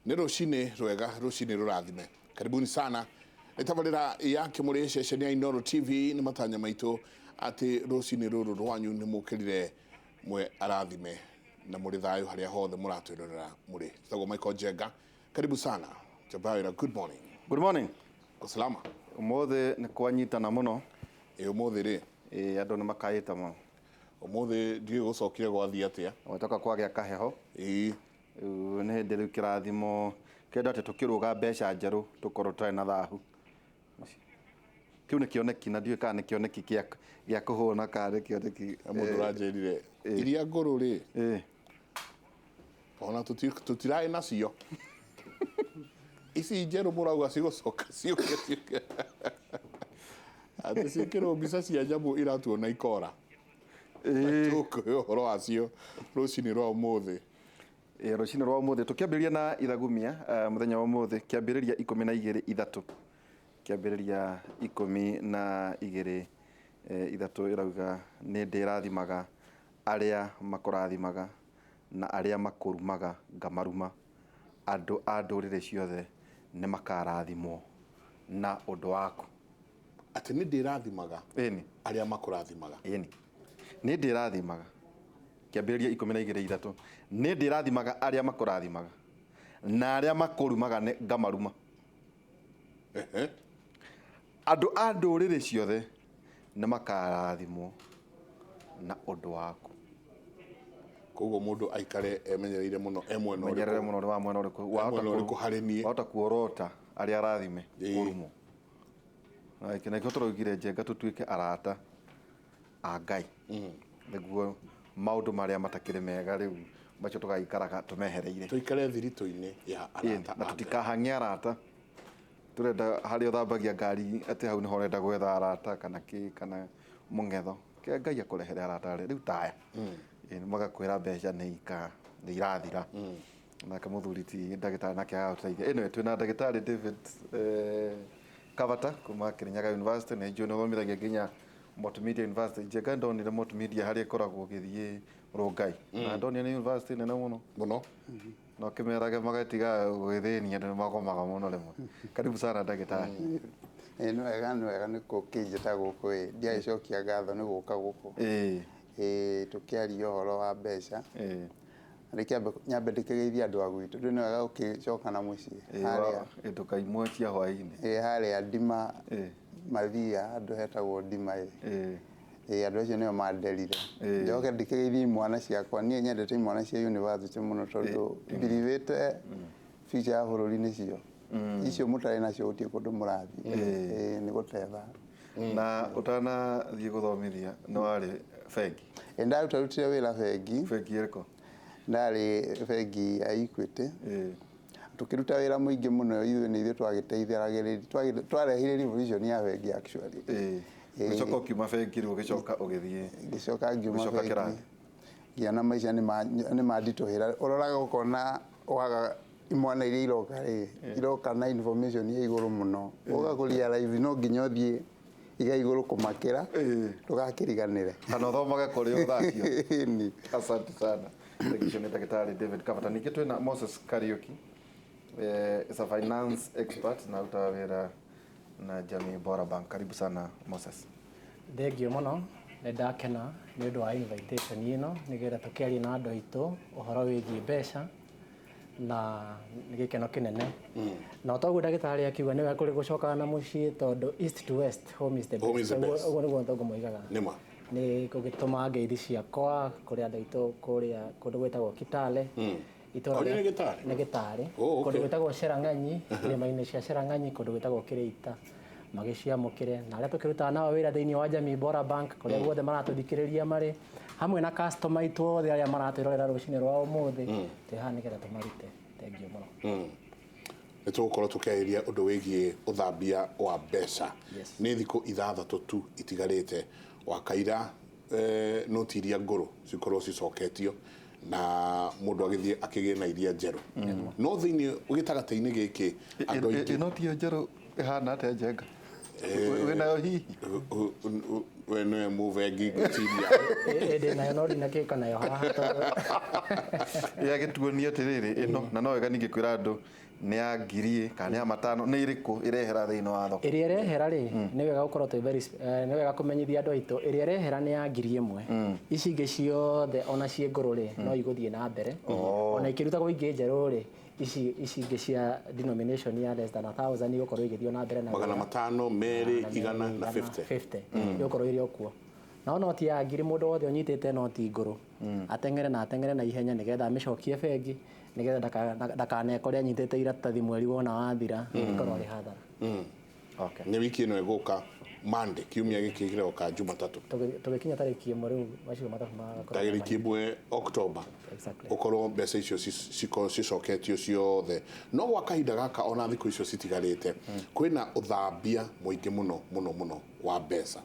Nĩ rũcinĩ rwega, rũcinĩ rũrathime. Karibuni sana. Itabarĩra yake mũrĩ ceceni ya Inooro TV nĩ matanya maitũ atĩ rũcinĩ rũrũ rwanyu nĩ mũkĩrire mwe arathime na mũrĩ thayũ harĩa hothe mũratwĩrorera mũrĩ. Tagwo Michael Jenga. Karibu sana. Jabaira, good morning. Good morning. Kusalama. Ũmũthĩ nĩ kwanyitana mũno. Ũmũthĩ rĩ? Andũ nĩ makaĩte mũno. Ũmũthĩ ndiĩ gũcokire gwathi atĩa? Gwatoka kwagĩa kaheho. Nĩ hĩndĩ rĩu kĩrathimo kenda atĩ tũkĩrũga mbeca njerũ tũkorwo tũtarĩ na thahu. Kĩu nĩ kĩoneki na ndiũĩ kana nĩ kĩoneki gĩa kũhũna kana nĩ kĩoneki. Mũndũ ũranjĩrire iria ngũrũ rĩ? Ona tũtiraĩ nacio. Ici njerũ mũrauga cigũcoka ciũke. Atĩ ciĩkĩrwo mbica cia nyamũ iratuona ikora. Tũkũĩ ũhoro wacio rũcinĩ rwa ũmũthĩ. Rũcinĩ rwa ũmũthĩ tũkĩambĩrĩria na ithagumia mũthenya wa ũmũthĩ kĩambĩrĩria 12:3 kĩambĩrĩria 12:3 ĩrauga nĩ ndĩrathimaga arĩa makũrathimaga na arĩa makũrumaga ngamaruma, andũ a ndũrĩrĩ ciothe nĩ makarathimwo na ũndũ waku. Atĩ nĩ ndĩrathimaga arĩa makũrathimaga. Nĩ ndĩrathimaga kĩambĩrĩria 12:3 nĩ ndĩrathimaga arĩa makũrathimaga na arĩa makũrumaga ngamaruma. Andũ a ndũrĩrĩ ciothe nĩ makarathimwo na ũndũ waku. Koguo mũndũ aikare emenyereire mũno mwena ũrĩkũ? Menyerere mũno wa mwena ũrĩkũ. Wahota kuorota arĩa arathime kũrumwo. Na kĩnekĩo tũraugire Njenga tũtuĩke arata a Ngai. Nĩguo maũndũ marĩa matakĩrĩ mega rĩu macio tũgaikaraga tũmehereire. Tũikare thiritũ-inĩ ya arata. Na tũtikahang'ia arata. Turenda harĩa ũthambagia ngari atĩ hau nĩho ũrenda gwetha arata kana mũng'etho. Ke Ngai akũrehere arata rĩu taya. Magakwĩra mbeca nĩ irathira. Nake mũthuri ti ndagĩtarĩ nake agagũteithia. Ĩno twĩna ndagĩtarĩ David Kavata kuma Kirinyaga University na John Thomithagia nginya Multimedia University. Njenga ndonire Multimedia harĩa ĩkoragwo gĩthiĩ Rongai. Na ndonire nĩ university nene mũno. No kĩmerage magatiga gwĩthĩnia andũ magomaga mũno rĩmwe. Karibu sana ndagĩtarĩ. Nĩ wega nĩ kũkĩnjĩta gũkũ ndiagĩcokia ngatho nĩ gũka gũkũ. Tũkĩaria ũhoro wa mbeca. Nyambe ndĩkĩgeithia andũ a gwitũ. Rĩu nĩ wega gũkĩcoka na mũciĩ. Tũkaimwo cia hwaĩ-inĩ. Harĩa ndima mathia andũ hetagwo ndima. Andũ acio nĩo manderire. Njoke ndĩkĩgeithia imwana ciakwa. Niĩ nyendete imwana cia university mũno tondũ mbirivĩte future ya bũrũri nĩcio. Icio mũtarĩ nacio gũtirĩ kũndũ mũrathiĩ. Nĩ gũtetha. Na ũtanathiĩ gũthomithia nĩ warĩ bengi? Ndarutire wĩra bengi. Bengi ĩrĩkũ? Ndarĩ bengi ya Equity. Tũkĩruta wĩra mũingĩ mũno ithuĩ twagĩteithagĩrĩria. Twarehire revolution ya bengi actually. Gĩcoka ũkiuma bengi rĩu ũgĩcoka ũgĩthiĩ. Gĩcoka ngiuma bengi. Ngiana maica nĩ manditũhĩra. Ũroraga ũkona waga imwana iria iroka na information ya igũrũ mũno. Ũgakũria live no nginya ũthiĩ iga igũrũ kũmakĩra ndũgakĩriganĩre. Kana ũthomage kũrĩa ũthakio. Asante sana. Nĩ ndagĩtarĩ David Kavata. Ningĩ twĩna Moses Kariuki. Is a finance expert na utawa wĩra na Jamii Bora Bank. Karibu sana Moses. Thengio mũno nĩ ndakena nĩ ũndũ wa invitation ĩno nĩgetha tũkĩarie na andũ aitũ ũhoro wĩgiĩ mbeca na nĩ gĩkeno kĩnene. Na ũtoguo ndagĩtarĩ akiuga nĩ wega kũrĩ gũcokaga na mũciĩ tondũ east to west home is the best. Ũguo nĩguo ntoguo moigaga. Nĩ gũgĩtũma ngeithi ciakwa kũrĩ andũ aitũ kũrĩa kũndũ gwĩtagwo Kitale. Itũra nĩ Gĩtarĩ. Kũndũ gwĩtagwo Cherang'anyi, irĩma-inĩ cia Cherang'anyi, kũndũ gwĩtagwo Kĩrĩita. Magĩciamũkĩre na arĩa tũkĩrutaga nao wĩra thĩinĩ wa Jamii Bora Bank kũrĩa guothe maratũthikĩrĩria marĩ hamwe na customer aitũ othe arĩa maratwĩrorera rũcinĩ rwa ũmũthĩ twĩ haha nĩgetha tũmarute. Thengio mũno. Nĩ tũgũkorwo tũkĩarĩria ũndũ wĩgiĩ ũthambia wa mbeca. Nĩ thikũ 6 tu itigarĩte wakaira noti iria ngũrũ cikorwo cicoketio na mũndũ agĩthiĩ akĩgĩe na iria njerũ. No thĩinĩ ũgĩtagata-inĩ gĩkĩ andũ aingĩ noti njerũ ĩhana atĩa Njenga? wĩnayo hihi we nĩwe mũvengi ngũciria ĩndĩ nayo no ndinakĩka nayo haha yagĩtuonia atĩrĩrĩ ĩno na no wega ningĩ kwĩra andũ nĩ ya 1,000 kana ya 5,000 nĩ irĩkũ irehera thĩinĩ wa thoko ĩrĩa ĩrehera rĩ nĩ wega gũkorwo nĩ wega kũmenyithia andũ aitũ ĩrĩa ĩrehera nĩ ya 1,000 ici ingĩ ciothe ona ciĩ ngũrũ rĩ no igũthiĩ na mbere ona ikĩrutagwo ingĩ njerũ rĩ ici ingĩ cia denomination ya less than 1,000 igũkorwo igĩthiĩ na mbere na 500 merĩ 100 na 50 igũkorwo irĩ okuo no noti ya 1,000 mũndũ wothe ũnyitĩte noti ngũrũ ateng'ere na ihenya nĩgetha amĩcokie bengi nĩgetha ndakanekore anyitĩte iratathi mweri wona wathira ikorwo arĩ hathara nĩ wiki ĩno ĩgũka Monday kiumia gĩkĩ kĩroka Jumatatũ tũgĩkinya tarĩki ĩmwe rĩu macio matatu tarĩki 1 October ũkorwo mbeca icio cikorwo cicoketio ciothe no gwa kahinda gaka ona thikũ icio citigarĩte kwĩna ũthambia mũingĩ mũno wa mbeca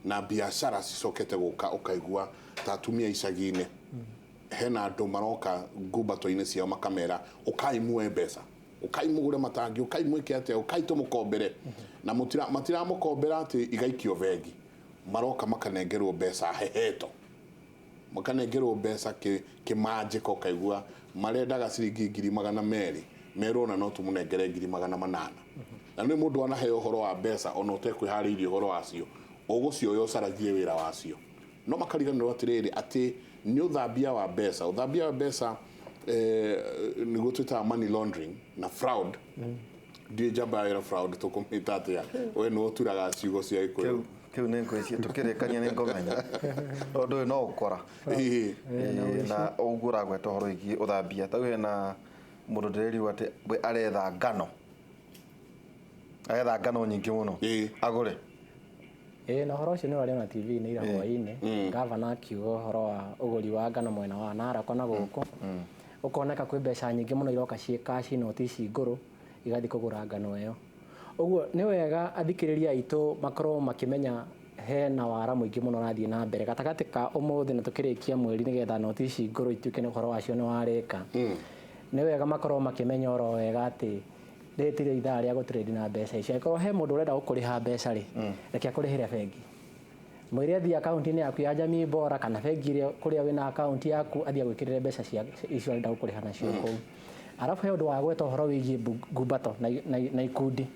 na biacara cicokete gũka ũkaigua ta atumia icagi-inĩ hena andũ maroka ngumbato-inĩ ciao makamera ũkaimue mbeca ũkaimũgũre matangi ũkaimwĩke atĩa ũkaitũmũkombere na matiramũkombera atĩ igaikio bengi maroka makanengerwo mbeca heheto makanengerwo mbeca kĩmanjĩka ũkaigua marendaga ciringi 200,000 merwo na no tũmũnengere 800,000 na nĩ mũndũ anaheo ũhoro wa mbeca ona ũtekwĩharĩirie ũhoro wacio ũgũcioya ũcaragie wĩra wacio no makariganĩrwo atĩrĩrĩ atĩ nĩ ũthambia wa mbeca nĩguo twĩtaga money laundering na fraud ndiĩ njamba ĩra fraud tũkũmĩta atĩa we nĩ ũturaga ciugo cia Gĩkũyũ kĩu nĩ ngwĩciria tũkĩrĩkania nĩ ngomenya ũndũ ũyũ no ũkora na ũguo ũragweta ũhoro wĩgiĩ ũthambia ta hena mũndũ ndĩreriu atĩ we aretha ngano nyingĩ mũno agũre na ũhoro ũcio nĩ ũrarĩ na TV-inĩ ira hwaĩ-inĩ gavana akiuga ũhoro wa ũgũri wa ngano mwena wa Narok na gũkũ ũkoneka kwĩ mbeca nyingĩ mũno iroka ciĩ cash noti ici ngũrũ igathiĩ kũgũra ngano ĩyo ũguo nĩ wega athikĩrĩria aitũ makorwo makĩmenya hena wara mũingĩ mũno ũrathiĩ na mbere gatagatĩ ka ũmũthĩ na tũkĩrĩkia mweri nĩgetha noti ici ngũrũ ituĩke nĩ ũhoro wacio nĩ warĩka nĩ wega makorwo makĩmenya oro wega atĩ rĩtirĩ ithaa rĩa gũtrade na mbeca icio angĩkorwo he mũndũ ũrenda gũkũrĩha mbeca rĩ reke akũrĩhĩre bengi mwĩre athiĩ akaunti-inĩ yaku ya Jamii Bora kana bengi kũrĩa wĩna akaunti yaku athiĩ gwĩkĩrĩre mbeca icio arenda gũkũrĩha nacio kũu arabu he ũndũ wa gweta ũhoro wĩgiĩ ngumbato na ikundi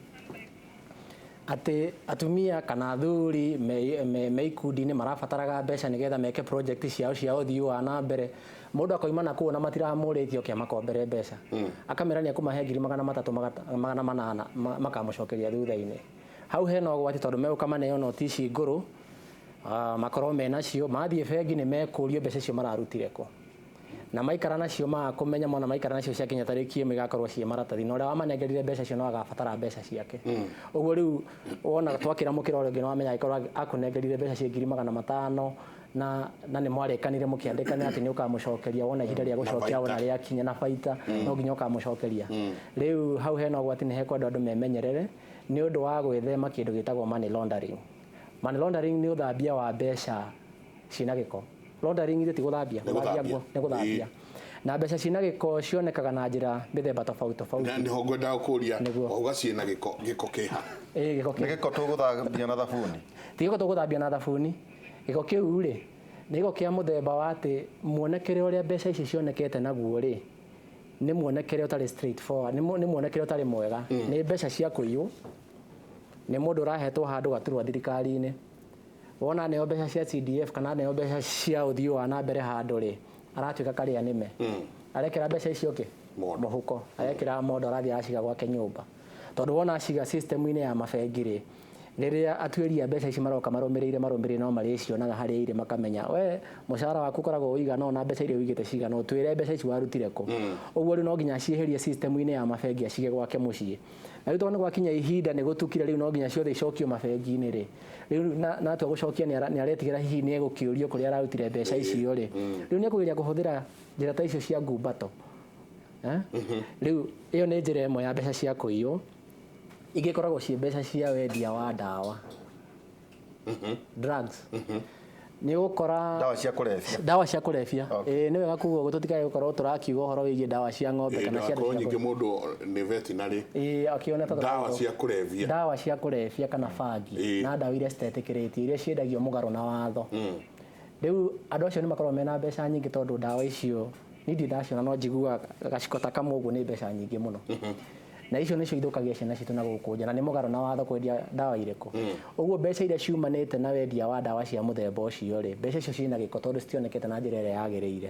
atĩ atumia kana athuri me ikundi-inĩ marabataraga mbeca nĩgetha meke project ciao cia ũthii wa na mbere mũndũ akoima na kũu na matiramũrĩtie oke amakombere mbeca akamera nĩ akũmahe 300,800 makamũcokeria thutha-inĩ hau hena ũgwati tondũ megũka maneo noti ici ngũrũ makorwo menacio mathiĩ bengi nĩ mekũrio mbeca icio mararutire kũ na maikara nacio kũmenya mona maikara nacio ciakinya tarĩki 1 igakorwo ciĩ maratathi na ũrĩa wamanengerire mbeca icio no agabatara mbeca ciake ũguo rĩu wona twakĩra mũkĩra ũrĩa ũngĩ nĩ wamenya agĩkorwo akũnengerire mbeca ciĩ 500,000 na nĩ mwarĩkanire mũkĩandĩkana atĩ nĩ ũkamũcokeria wona ihinda rĩa gũcokia wona rĩakinya na baita no nginya ũkamũcokeria rĩu hau hena ũgwati nĩ hekwenda andũ memenyerere nĩ ũndũ wa gwĩthema kĩndũ gĩtagwo money laundering nĩ ũthambia wa mbeca cina gĩko laundering ti gũthambia nĩ gũthambia na mbeca cina gĩko cionekaga na njĩra mĩthemba tofauti na nĩho ngwenda gũkũria wauga ciĩna gĩko kĩha gĩko tũgũthambia na thabuni ti gĩko tũgũthambia na thabuni gĩko kĩu rĩ nĩ gĩko kĩa mũthemba wa atĩ muonekere ũrĩa mbeca ici cionekete naguo rĩ nĩ muonekere ũtarĩ straight forward nĩ muonekere ũtarĩ mwega nĩ mbeca cia kũiywo nĩ mũndũ ũrahetwo handũ gaturwa thirikari-inĩ wona neo mbeca cia CDF kana neo mbeca cia ũthii wa na mbere handũ rĩ aratuĩka karĩa nĩme arekĩra mbeca icio mũhuko arekĩra mondo arathiĩ aciga gwake nyũmba tondũ wona aciga system-inĩ ya mabengi rĩ rĩrĩa atuĩria mbeca ici maroka marũmĩrĩire no marĩcionaga harĩa irĩ makamenya we mũcara waku ũkoragwo ũigana ona mbeca iria ũigĩte cigana ũtwĩre mbeca ici warutire kũ ũguo rĩu no nginya acieherie system-inĩ ya mabengi acige gwake mũciĩ na rĩu tondũ nĩ gwakinya ihinda nĩ gũtukire rĩu no nginya ciothe icokio mabengi-inĩ rĩ rĩu na atua gũcokia nĩ aretigĩra hihi nĩ egũkĩũrio kũrĩa ararutire mbeca icio rĩ rĩu nĩ ekũgeria kũhũthĩra njĩra ta icio cia ngumbato rĩu ĩyo nĩ njĩra ĩmwe ya mbeca cia kũiywo ingĩkoragwo ciĩ mbeca cia wendia wa ndawa drugs ni gukora dawa cia kulefia ni wega kugo gututikae gukorwo turakiuga uhoro wigie dawa cia ng'ombe kana cia ndå nyingä må ndå nä veterinary dawa cia kulefia kana bangi na dawa iria citetĩkĩrĩtio iria ciendagio mũgarũ na watho rĩu andũ acio nĩ makoragwo mena mbeca nyingĩ tondũ dawa icio nindi ndaciona no njiguaga gaciko ta kamwe ũguo nĩ mbeca nyingĩ mũno na icio nĩcio ithũkagia ciana citũ na gũkũ nja na nĩ mũgarũ na watho kwendia dawa irĩkũ ũguo mbeca iria ciumanĩte na wendia wa dawa cia mũthemba ũcio rĩ mbeca icio ciĩna gĩko tondũ citionekete na njĩra ĩrĩa yagĩrĩire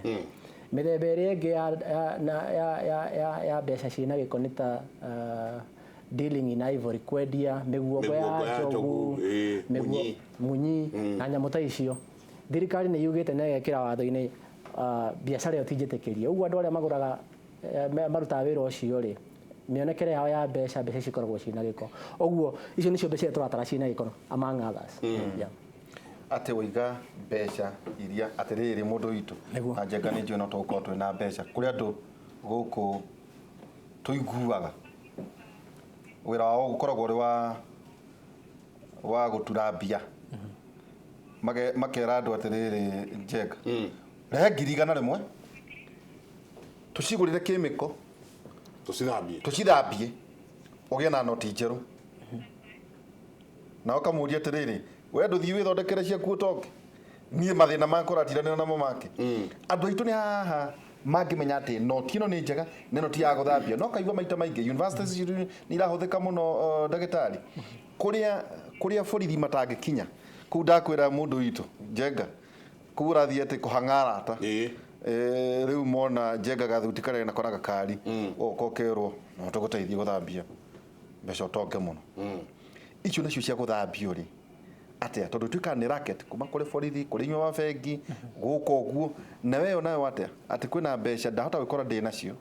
mĩthemba ĩrĩa ĩngĩ ya mbeca ciĩna gĩko nĩ ta dealing in ivory kwendia mĩguongo ya njogu munyi na nyamũ ta icio thirikari nĩ yugĩte na ĩgekĩra watho-inĩ biacara ĩyo tinjĩtĩkĩrie ũguo andũ arĩa magũraga marutaga wĩra ũcio rĩ mĩonekere yao ya mbeca ici ikoragwo ciĩna gĩko ũguo icio nĩcio mbeca tũratara ciĩna gĩko among others ate wiga mbeca iria atiriri mundu witu na njenga nĩ njũĩ no tũgũkorwo twĩna mbeca kũrĩ andũ gũkũ tũiguaga wĩra wao ũkoragwo ũrĩ wa gũtura mbia makera andũ atiriri njenga rehe 100,000 tucigũrire kĩmĩko tucithambie ũgĩe na noti njerũ na ũkamũria atiriri we ndũthiĩ wĩthondekere ciaku ũtoke niĩ mathĩna makora tiranĩra namo make andũ aitũ nĩ haha mangĩmenya atĩ noti ĩno nĩ njega na noti ya gũthambia no kaigua maita maingĩ universities nĩ irahũthĩka mũno ndagĩtarĩ kũrĩa borithi matangĩkinya kũu ndakwĩra mũndũ witũ njenga kũu ũrathiĩ atĩ kũhang'a arata rĩu mona njenga gathuti karĩa na kona gakari ũkokerwo no tũgũteithie gũthambia mbeca ũtonge mũno icio nĩcio cia gũthambio rĩ atia tondũ tuĩka nĩ racket kuma kũrĩ borithi kũrĩ inyuĩ wa bengi gũkũ ũguo na wewe nayo atia atĩ kwĩna mbeca ndahota gwĩkora ndĩ nacio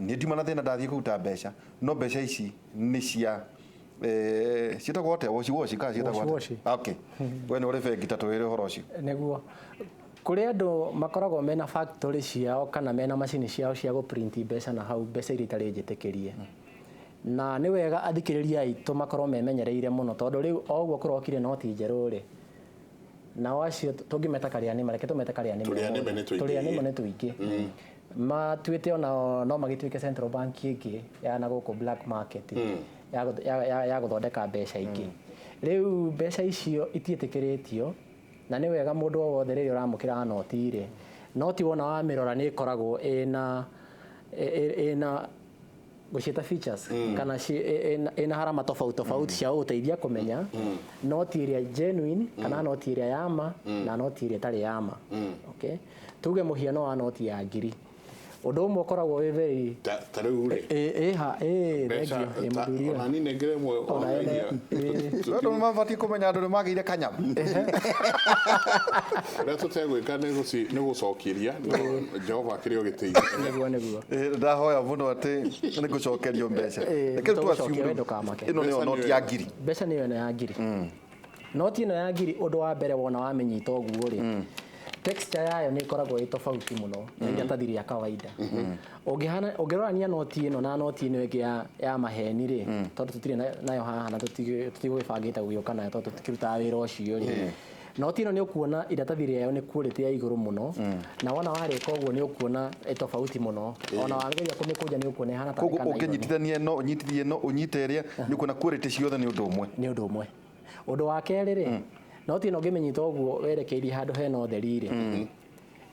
niĩ ndiuma na thĩna ndathiĩ kũruta mbeca no mbeca ici nĩ cia ciĩtagwo atĩa woci kana ciĩtagwo atĩa okay we nĩ ũrĩ bengi ta twĩre ũhoro ũcio nĩguo kũrĩ andũ makoragwo mena factory ciao kana mena macini ciao cia gũprint mbeca na hau mbeca iria itarĩ njĩtĩkĩrie na nĩ wega athikĩrĩria aitũ makorwo memenyereire mũno tondũ rĩu o ũguo kũrokire noti njerũ rĩ nao acio tũngĩmeta karĩa nĩ mareke tũmeta karĩa nĩ tũrĩa nĩ tũingĩ matuĩte ona no magĩtuĩke central bank ĩngĩ ya na gũkũ black market ya gũthondeka mbeca ingĩ rĩu mbeca icio itiĩtĩkĩrĩtio na nĩ wega mũndũ o wothe rĩrĩa ũramũkĩra noti rĩ noti wona wamĩrora nĩ ĩkoragwo ĩna gũciĩta features kana ĩna harama tofauti cia gũteithia kũmenya noti ĩrĩa genuine kana noti ĩrĩa yama na noti ĩrĩa ĩtarĩ yama okay tuge mũhiano wa noti ya 1,000 ũndũ ũmwe ũkoragwo wĩ very ta rĩu rĩ ona niĩ nengere mwe andũ mabatiĩ kũmenya andũ nĩ magĩire kanyamũ ũrĩa tũtegwĩka nĩ gũcokeria Jehova akĩrĩ o gĩtĩithio nĩguo ndahoya mũno atĩ nĩ gũcokerio mbeca reke tũaciume ĩno nĩyo noti ya 1,000 mbeca nĩyo ĩno ya 1,000 noti ĩno ya 1,000 ũndũ wa mbere wona wamĩnyita ũguo rĩ texture yayo nĩ ikoragwo ĩ tofauti mũno na iria tathiri ya kawaida ũngĩrorania noti ĩno na noti ĩno ĩngĩ ya maheni rĩ tondũ tũtirĩ nayo haha na tũtigũgĩbangĩte gũgĩũka nayo tondũ tũtikĩrutaga wĩra ũcio rĩ noti ĩno nĩ ũkuona iratathi rĩayo nĩ quality ya igũrũ mũno na wona warĩka ũguo nĩ ũkuona ĩ tofauti mũno ona wangĩria kũmĩkũnja nĩ ũkuona ihana ta kana ũngĩnyitithania no ũnyitithie no ũnyite ĩrĩa nĩ ũkuona quality ciothe nĩ ũndũ ũmwe ũndũ wa kerĩ rĩ noti ĩno ũngĩmenyita ũguo werekeirie handũ hena ũtheri rĩ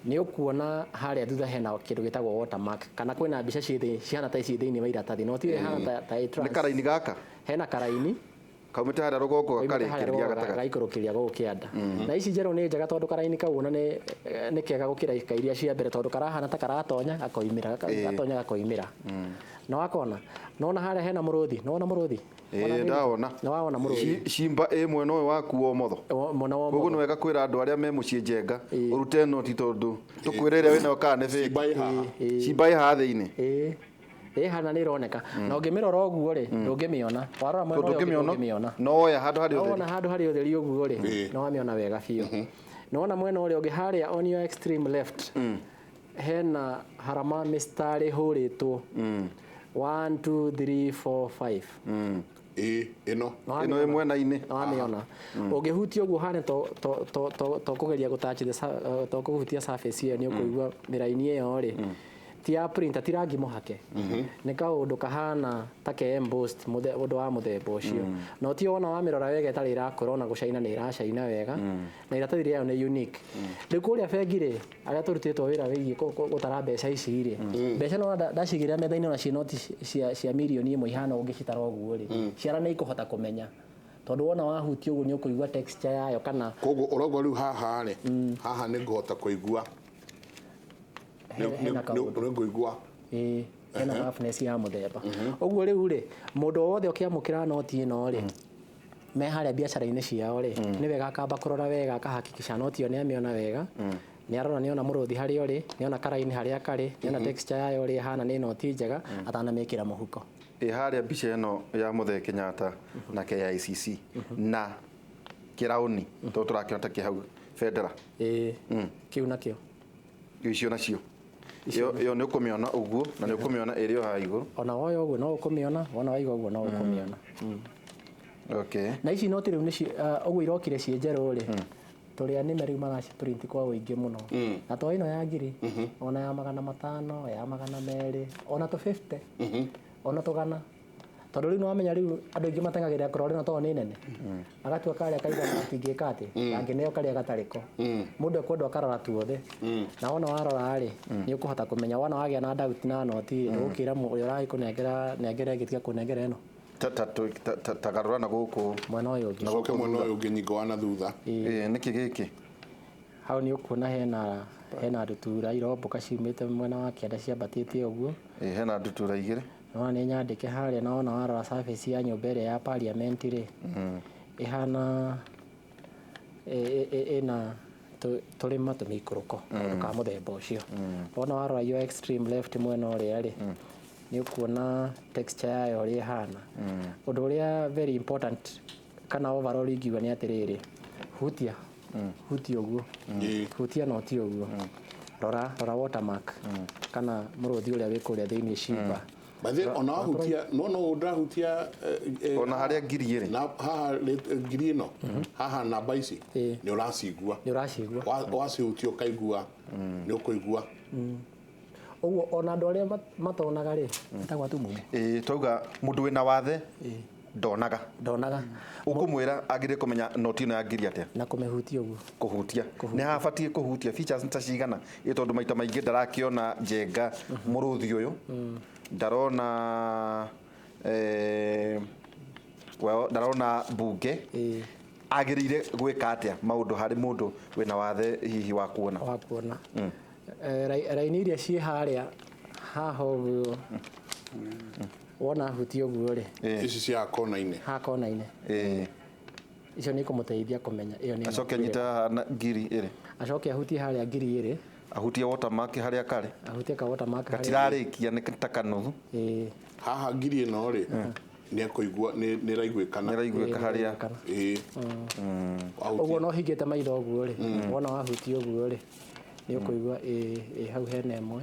nĩ ũkuona harĩa thutha hena kĩndũ gĩtagwo watermark kana kwĩna mbica cihana ta ici thĩinĩ wa iratathi noti ĩhana ta nĩ karaini gaka hena karaini kaumĩte harĩa rũgongo gakarĩkĩria gatagatĩ gaikũrũkĩria gũkũ kĩanda na ici njerũ nĩ njega tondũ karaini kau ona nĩ kega gũkĩra iria cia mbere tondũ karahana ta karatonya gakoimĩra gatonya gakoimĩra na wakona nona harĩa hena mũrũthi nona mũrũthi ndawona nĩwawona mũrũthi cimba mwena ũyũ waku wa ũmotho ũguo nĩ wega kwĩra andũ arĩa me mũciĩ njenga ũrute noti tondũ tũkwĩra ĩrĩa wĩnayo kana nĩ cimba ĩhaha thĩinĩ hana nĩ ĩroneka na ũngĩmĩrora ũguo rĩ ndũngĩmĩona warora mwena ũyũ ndũngĩmĩona no oya handũ harĩa ũtheri ũguo rĩ no wamĩona wega biũ nĩwona mwena ũrĩa ũngĩ harĩa on your extreme left hena harama mĩstari hũrĩtwo 1 2 3 4 5 ĩno ĩno ĩ mwena-inĩ wamĩona ũngĩhutia ũguo hane to kũgeria gũtouch to kũhutia surface ĩyo nĩ ũkũigua mĩraini ĩyo rĩ ti ya printer ti rangi mũhake nĩ kaũndũ kahana ta ke embossed ũndũ wa mũthemba ũcio no ti wona wamĩrora wega ĩtarĩ irakũra ona gũcaina nĩ iracaina wega na iratathi rĩayo nĩ unique rĩu kũrĩa bengi rĩ arĩa tũrutĩtwo wĩra wĩgiĩ gũtara mbeca ici rĩ mbeca no ndacigĩrĩra metha-inĩ ona ciĩ noti cia mirioni ĩmwe ihana ũngĩcitara ũguo rĩ ciara nĩ ikũhota kũmenya tondũ wona wahutia ũguo nĩ ũkũigua texture yayo kana koguo ũrauga rĩu haha rĩ haha nĩ ngũhota kũigua nĩ ngũigua hena roughness ya mũthemba ũguo rĩu rĩ mũndũ wothe ũkĩamũkĩra noti ĩno rĩ me harĩa biacara-inĩ ciao rĩ nĩ wega akamba kũrora wega akahakikisha noti ĩyo nĩ amĩona wega nĩ arora nĩ ona mũrũthi harĩa ũrĩ nĩ ona karaini harĩa karĩ nĩ ona texture yayo rĩ hana nĩ noti njega atanamĩkĩra mũhuko harĩa mbica ĩno ya Mũthee Kenyatta na KICC na kĩraũni to tũrakĩona ta kĩ hau federal kĩu nakĩo icio nacio yo nĩ ũkũmĩona ũguo na nĩ ũkũmĩona ĩrĩ o haha igũrũ ona woyo ũguo no ũkũmĩona wona waiga ũguo no ũkũmĩona okay na ici noti rĩu nĩ ũguo irokire ciĩ njerũ rĩ tũrĩa nĩme rĩu magaciprint kwa ũingĩ mũno na to ĩno ya ngiri ona ya 500 ya 200 ona tũ 50 ona tũgana tondũ rĩu nĩwamenya rĩu andũ aingĩ matengagĩrĩra kũrora ĩno tondũ nĩ nene agatua karĩa kaigana atingĩka atĩ angĩneo karĩa gatarĩ ko mũndũ ekwendwo akarora tuothe na wona warora rĩ nĩ ũkũhota kũmenya wona wagĩa na doubt na noti ũgũkĩra ũrĩa ũragĩkũnengera nengera ĩgĩtiga kũnengera ĩno tagarũra na gũkũ mwena ũyũ ũngĩ na gũkũ mwena ũyũ ũngĩ nyingo wa na thutha nĩkĩ gĩkĩ hau nĩ ũkuona hena ndutura iromboka ciumĩte mwena wa kĩanda ciambatĩte ũguo hena ndutura igĩrĩ no nĩ nyandĩke harĩa na wona warora surface ya nyũmba ĩrĩa ya parliament rĩ ĩhana ĩna tũrĩma tũmĩikũrũko ka mũthemba ũcio wona warora yo extreme left mwena ũrĩa rĩ nĩ ũkuona texture yayo ũrĩa ĩhana ũndũ ũrĩa very important kana overall ingiuga nĩ atĩrĩrĩ hutia ũguo hutia noti ũguo rora watermark kana mũrũthi ũrĩa wĩ kũrĩa thĩinĩ cimba Bathe ona hutia no ndahutia ona harĩa ngiri ĩrĩ na haha ngiri ĩno haha namba ici nĩ ũracigua wacihutio kaigua nĩ ũkũigua ũguo ona andũ arĩa matonaga rĩ etagwo atumumu twauga mũndũ wĩna wathe ndonaga ũkũmwĩra agĩrĩire kũmenya noti ĩno ya ngiri atĩa na kũmĩhutia ũguo kũhutia nĩ habatiĩ kũhutia features nĩ ta cigana tondũ maita maingĩ ndarakĩona njenga mũrũthi ũyũ ndarona ndarona mbunge agĩrĩire gwĩka atĩa maũndũ harĩ mũndũ wĩna wathe hihi wa kuona raini iria ciĩ harĩa haha ũguo wona huti ũguo rĩ ici cia kona-inĩ icio nĩ ikũmũteithia kũmenya ĩyo nĩ acoke anyite haha na ngiri ĩrĩ acoke ahutie harĩa ngiri ĩrĩ ahutie watermark harĩa karĩ ahutie ka watermark harĩa gatirarĩkia nĩ ta kanuthu haha ngiri ĩno rĩ nĩ akũigua nĩ raiguĩka harĩa ũguo no hingĩte maitho ũguo rĩ wona wahutie ũguo rĩ nĩ ũkũigua hau hena ĩmwe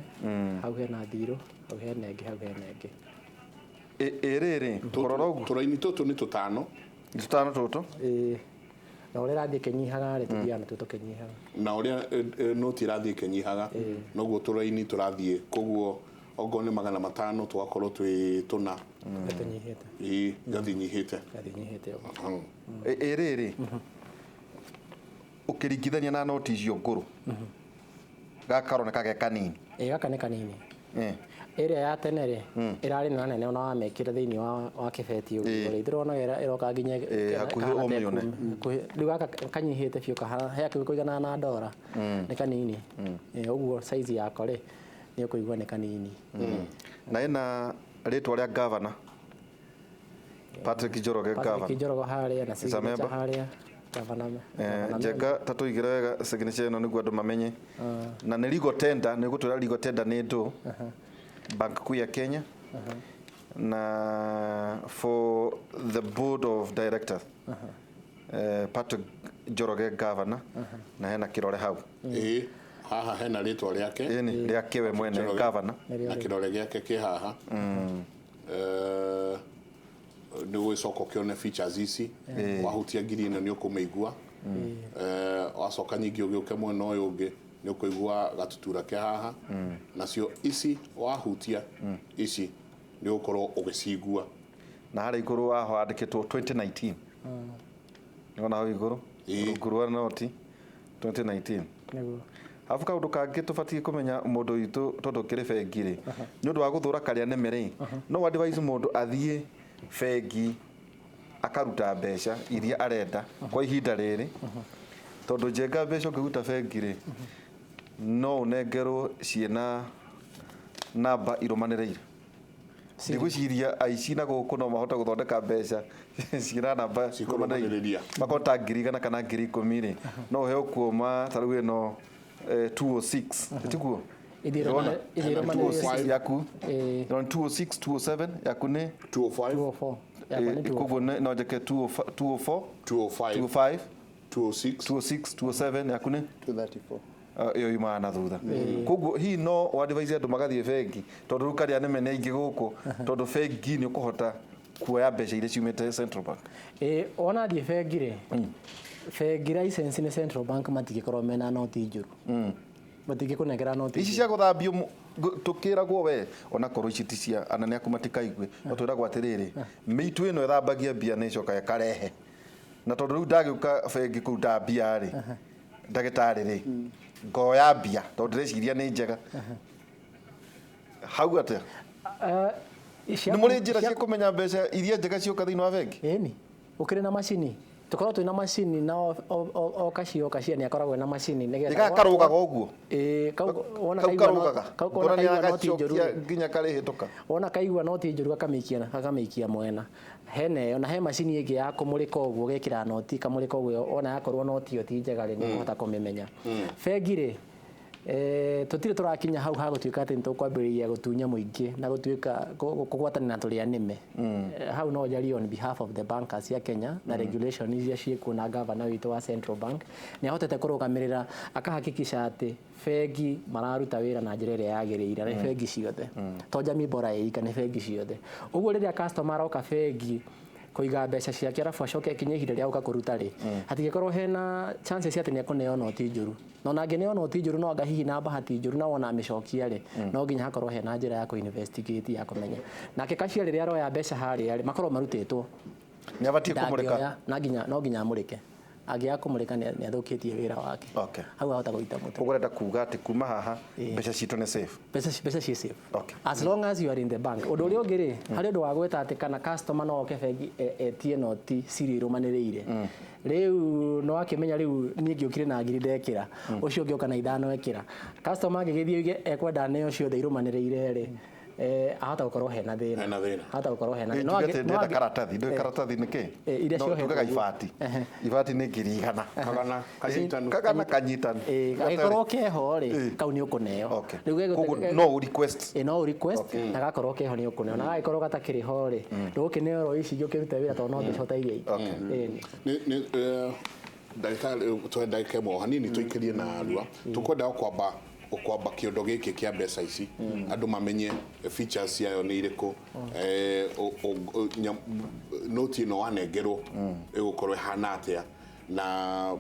hau hena thirũ hau hena ĩngĩ hau hena ĩngĩ rĩrĩ kũrora ũguo tũraini tũtũ nĩ tũtano tũtũ na ũrĩa rathiĩ kĩnyihaga rĩ tũthiana tu tũkĩnyihaga na ũrĩa noti ĩrathiĩ kĩnyihaga noguo tũraini tũrathiĩ koguo okorwo nĩ 500 tũgakorwo twĩ tũna gathiĩ nyihĩte rĩrĩ ũkĩringithania na noti icio ngũrũ gakaroneka ge kanini gaka nĩ kanini ĩrĩa ya tene rĩ ĩrarĩ na nene ona wamekĩra thĩinĩ wa kĩbeti ũguo rĩ ndĩrona ĩroka nginya rĩu gaka kanyihĩte biũ he hakuhĩ kũigana na ndora nĩ kanini ũguo size yako rĩ nĩ ũkũigua nĩ kanini na ĩna rĩtwa rĩa governor Patrick Njoroge harĩa na signature harĩa njenga ta tũigĩre wega signature ĩno nĩguo andũ mamenye na nĩ legal tender nĩ gũtwĩra legal tender nĩ ndũ bank kuu ya Kenya na for the board of directors Patrick Njoroge governor na hena kĩrore hau haha hena rĩtwa rĩake rĩake we mwene governor na kĩrore gĩake kĩ haha nä gå gä coka å kä one features ici wahutia ngiri ä no nä å kå mä igua wacoka ningä å gä å ke mwena å yå å ngä nä å kå igua gatutura ke haha nacio ici wahutia ici nä å gå korwo å gä cigua na harä igå rå waho andä kä two 2019 ona hau igå rå ngurua noti 2019 afu kaundu kangi tubatiĩ kũmenya mũndũ witũ tondũ kĩrĩ bengi rĩ nĩ ũndũ wa gũthũra karĩa nĩme rĩ no advise mũndũ athiĩ bengi akaruta mbeca iria arenda kwa ihinda rĩrĩ tondũ njenga mbeca ũngĩruta bengi rĩ no ũnengerwo ciĩna namba irũmanĩrĩire ndigwĩciria aici na gũkũ no mahote gũthondeka mbeca ciĩna namba irũmanĩrĩire makota 1,000 kana 10,000 rĩ no ũheo kuoma ta rĩu ĩno 206 tikuo yaku 206 207 yaku ni 205 koguo no njeke 204 205 206 207 yaku ni 234 iyo imaa na thutha koguo hi no advise andu magathie bengi tondu ruka ria neme nĩ ingĩ gũkũ tondu bengi nĩ ũkũhota kuoya mbeca iria ciumĩte Central Bank ona thiĩ bengi rĩ bengi license nĩ Central Bank matingĩkorwo mena noti njũru matingĩkũnengera noti ici cia gũthambio tukĩragwo we ona korwo ici ti cia anene aku matikaigue no twĩragwo atĩrĩrĩ mĩitũ ĩno ĩthambagia mbia nĩ icokaga ĩkarehe na tondũ rĩu ndagĩũka bengi kũruta mbia rĩ ndagĩtarĩ rĩ ngoya mbia tondũ ndĩreciria nĩ njega hau atĩa nĩ mũrĩ njĩra cia kũmenya mbeca iria njega cioka thĩinĩ wa bengi ĩni ũkĩrĩ na macini tukorwo twina macini na o kacio nĩ akoragwo na macini nĩgetha karũgaga ũguo wona kaigua noti njũru nginya karĩhĩtũka wona kaigua noti njũru akamĩikia mwena hene ona he macini ĩngĩ ya kũmũrĩka ũguo gĩkĩra noti kamũrĩka ũguo ona yakorwo noti ĩyo ti njega rĩ nĩ ũhota kũmĩmenya bengi rĩ tutire turakinya hau ha gutuika ati nitukwambiriria gutunya muingi na gutuika kugwatanira na turia nime hau no jari on behalf of the bankers ya Kenya na regulation iria ciekuo na governor witu wa Central Bank ni ahotete kurugamirira akahakikisha ati bengi mararuta wira na njira iria yagiriire na bengi ciothe to jamii bora ika ni bengi ciothe uguo riria customer oka bengi kuiga mbeca ciake arafu acoke ikinye ihinda rĩa gũka kũruta rĩ hatingĩkorwo hena chances atĩ nĩ ekũneo noti njũru no nangĩneo noti njũru no anga hihi na bahati njũru na wona mĩcokia rĩ no nginya hakorwo hena njĩra ya kũ-investigate ya kũmenya nake cashier rĩrĩa aroya mbeca harĩa rĩ makorwo marutĩtwo nĩ abatiĩ kũmũrĩka no nginya amũrĩke angĩa kũmũrĩka nĩ athũkĩtie wĩra wake hau ahota gũita mũtwe ũgũrenda kuga atĩ kuma haha mbeca citũ nĩ safe mbeca ciĩ safe as long as you are in the bank ũndũ ũrĩa ũngĩ rĩ harĩ ũndũ wa gwĩta atĩ kana customer no oke bengi etie noti ciri irũmanĩrĩire rĩu no akĩmenya rĩu niĩ ngĩũkire na ngiri ndekĩra ũcio ũngĩ oka na ithano ekĩra customer angĩgĩthiĩ ekwenda neo ciothe irũmanĩrĩire rĩ ahota gukorwo hena thina ahota gukorwo hena no ndenda karatathi ndũ karatathi nĩkĩ no tugaga ibati nĩ ngiri igana kagana kanyitanu agĩkorwo keho rĩ kau nĩ ũkũneo no request no request na gakorwo keho nĩ ũkũneo na gagĩkorwo gatakĩrĩ ho rĩ ndũgũkĩneo ici ingĩ ũkĩrute wĩra tondũ no mbeca ũteithia ndagĩtarĩ twenda kemo hanini tũikĩrie na arua tũkwenda kwamba kĩondo gĩkĩ kĩa mbeca ici andũ mamenye features ciayo nĩ irĩkũ noti ĩno wanengerwo ĩgũkorwo ĩhana atĩa na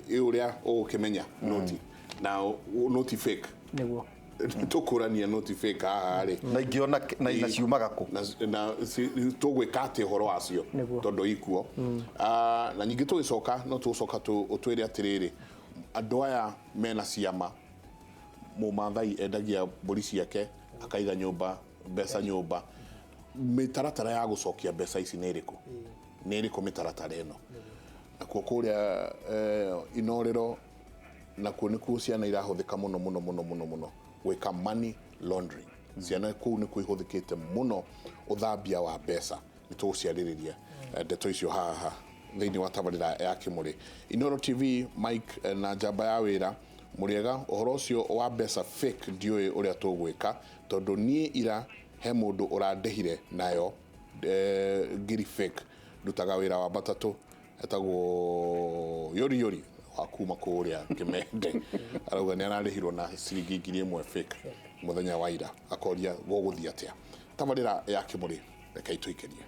ũrĩa ũgũkĩmenya noti na noti fake nĩguo tũkũrania noti fake haha rĩ na ingĩona na ciumaga kũ na tũgwĩka atĩ ũhoro wacio tondũ ikuo na ningĩ tũgĩcoka no tũgũcoka ũtwĩre atĩrĩrĩ andũ aya mena ciama Mũmathai endagia mbũri ciake akaiga nyũmba mbeca nyũmba mĩtaratara ya gũcokia mbeca ici nĩ ĩrĩkũ mĩtaratara ĩno nakuo kũrĩa inorĩro nakuo nĩkuo ciana irahũthĩka mũno gwĩka money laundering ciana kũu nĩkuo ihũthĩkĩte mũno ũthambia wa mbeca nĩtũgũciarĩrĩria ndeto icio haha thĩinĩ wa tabarĩra ya Kĩmũrĩ Inooro TV Mike na njamba ya wĩra mũrĩega ũhoro ũcio wa mbeca fake ndiũĩ ũrĩa tũgwĩka tondũ niĩ ira he mũndũ ũrandĩhire nayo ngiri fake ndutaga wĩra wa matatũ etagwo yori wa kuma kũrĩa Kĩmende arauga nĩ ararĩhirwo na ciringi ngiri ĩmwe fake mũthenya wa ira akoria gũgũthiĩ atĩa tabarĩra ya Kĩmũrĩ reke itũikĩrie